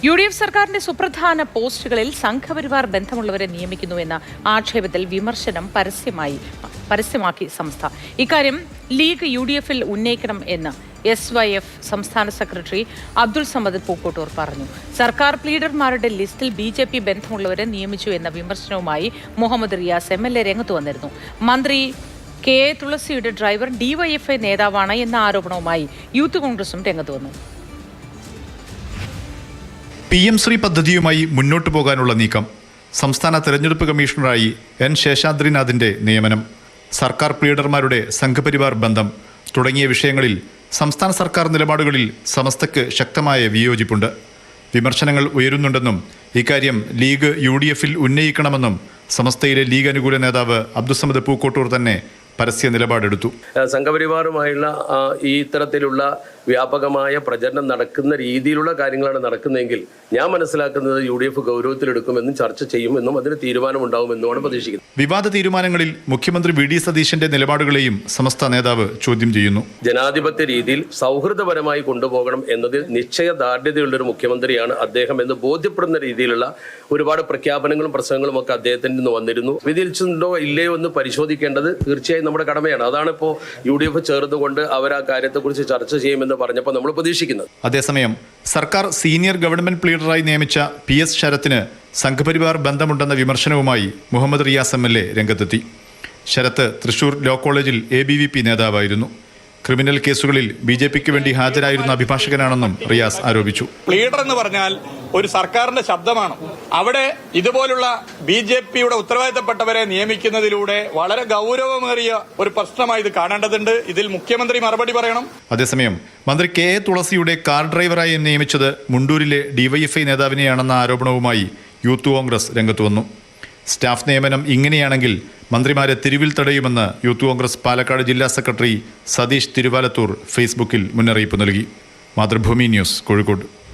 UDF സർക്കാരിന്റെ സുപ്രധാന പോസ്റ്റുകളിൽ സംഘപരിവാർ ബന്ധമുള്ളവരെ നിയമിക്കുന്നുവെന്ന ആക്ഷേപത്തിൽ വിമർശനം പരസ്യമാക്കി സംസ്ഥ. ഇക്കാര്യം ലീഗ് UDF-ൽ ഉന്നയിക്കണം എന്ന് SYF സംസ്ഥാന സെക്രട്ടറി അബ്ദുൾ സമദ് പൂക്കോട്ടൂർ പറഞ്ഞു. സർക്കാർ പ്ലീഡർമാരുടെ ലിസ്റ്റിൽ BJP ബന്ധമുള്ളവരെ നിയമിച്ചു എന്ന വിമർശനവുമായി മുഹമ്മദ് റിയാസ് MLA രംഗത്ത് വന്നിരുന്നു. മന്ത്രി KA തുളസിയുടെ ഡ്രൈവർ DYFI നേതാവാണ് എന്ന ആരോപണവുമായി യൂത്ത് കോൺഗ്രസും രംഗത്ത് വന്നു. PM ശ്രീ പദ്ധതിയുമായി മുന്നോട്ടു പോകാനുള്ള നീക്കം, സംസ്ഥാന തെരഞ്ഞെടുപ്പ് കമ്മീഷണറായി N ശേഷാദ്രിനാഥിന്റെ നിയമനം, സർക്കാർ പ്ലീഡർമാരുടെ സംഘപരിവാർ ബന്ധം തുടങ്ങിയ വിഷയങ്ങളിൽ സംസ്ഥാന സർക്കാർ നിലപാടുകളിൽ സമസ്തയ്ക്ക് ശക്തമായ വിയോജിപ്പുണ്ട്. വിമർശനങ്ങൾ ഉയരുന്നുണ്ടെന്നും ഇക്കാര്യം ലീഗ് UDF-ൽ ഉന്നയിക്കണമെന്നും സമസ്തയിലെ ലീഗ് അനുകൂല നേതാവ് അബ്ദുൾ സമദ് പൂക്കോട്ടൂർ തന്നെ പരസ്യ നിലപാടെടുത്തു. സംഘപരിവാറുമായുള്ള ഈ ഇത്തരത്തിലുള്ള വ്യാപകമായ പ്രചരണം നടക്കുന്ന രീതിയിലുള്ള കാര്യങ്ങളാണ് നടക്കുന്നതെങ്കിൽ ഞാൻ മനസ്സിലാക്കുന്നത് UDF ഗൗരവത്തിലെടുക്കുമെന്നും ചർച്ച ചെയ്യുമെന്നും അതിന് തീരുമാനമുണ്ടാകുമെന്നുമാണ് പ്രതീക്ഷിക്കുന്നത്. വിവാദ തീരുമാനങ്ങളിൽ മുഖ്യമന്ത്രി VD സതീശന്റെ നിലപാടുകളെയും സമസ്ത നേതാവ് ചോദ്യം ചെയ്യുന്നു. ജനാധിപത്യ രീതിയിൽ സൗഹൃദപരമായി കൊണ്ടുപോകണം എന്നതിൽ നിശ്ചയദാർഢ്യതയുള്ളൊരു മുഖ്യമന്ത്രിയാണ് അദ്ദേഹം എന്ന് ബോധ്യപ്പെടുന്ന രീതിയിലുള്ള ഒരുപാട് പ്രഖ്യാപനങ്ങളും പ്രസംഗങ്ങളും ഒക്കെ അദ്ദേഹത്തിൽ നിന്ന് വന്നിരുന്നു. വിധിച്ചുണ്ടോ ഇല്ലയോ എന്ന് പരിശോധിക്കേണ്ടത് തീർച്ചയായും നമ്മുടെ കടമയാണ്. അതാണ് ഇപ്പോൾ UDF ചേർന്നുകൊണ്ട് അവർ ആ കാര്യത്തെക്കുറിച്ച് ചർച്ച ചെയ്യുമെന്ന് പറഞ്ഞപ്പോൾ നമ്മൾ പ്രതീക്ഷിക്കുന്നത്. അതേസമയം സർക്കാർ സീനിയർ ഗവൺമെന്റ് പ്ലീഡറായി നിയമിച്ച PS ശരത്തിന് സംഘപരിവാർ ബന്ധമുണ്ടെന്ന വിമർശനവുമായി മുഹമ്മദ് റിയാസ് MLA രംഗത്തെത്തി. ശരത്ത് തൃശൂർ ലോ കോളേജിൽ ABVP നേതാവായിരുന്നു. ക്രിമിനൽ കേസുകളിൽ BJPക്ക് വേണ്ടി ഹാജരായിരുന്ന അഭിഭാഷകനാണെന്നും റിയാസ് ആരോപിച്ചു. പ്ലീഡർ എന്ന് പറഞ്ഞാൽ ഒരു സർക്കാരിന്റെ ശബ്ദമാണ്. അവിടെ ഇതുപോലുള്ള BJPയുടെ ഉത്തരവാദിത്തപ്പെട്ടവരെ നിയമിക്കുന്നതിലൂടെ വളരെ ഗൗരവമേറിയ ഒരു പ്രശ്നമായി ഇത് കാണേണ്ടതുണ്ട്. ഇതിൽ മുഖ്യമന്ത്രി മറുപടി പറയണം. അതേസമയം മന്ത്രി KA തുളസിയുടെ കാർ ഡ്രൈവറായി നിയമിച്ചത് മുണ്ടൂരിലെ DYFI നേതാവിനെയാണെന്ന ആരോപണവുമായി യൂത്ത് കോൺഗ്രസ് രംഗത്ത് വന്നു. സ്റ്റാഫ് നിയമനം ഇങ്ങനെയാണെങ്കിൽ മന്ത്രിമാരെ തെരുവിൽ തടയുമെന്ന് യൂത്ത് കോൺഗ്രസ് പാലക്കാട് ജില്ലാ സെക്രട്ടറി സതീഷ് തിരുവാലത്തൂർ ഫേസ്ബുക്കിൽ മുന്നറിയിപ്പ് നൽകി. മാതൃഭൂമി ന്യൂസ്, കോഴിക്കോട്.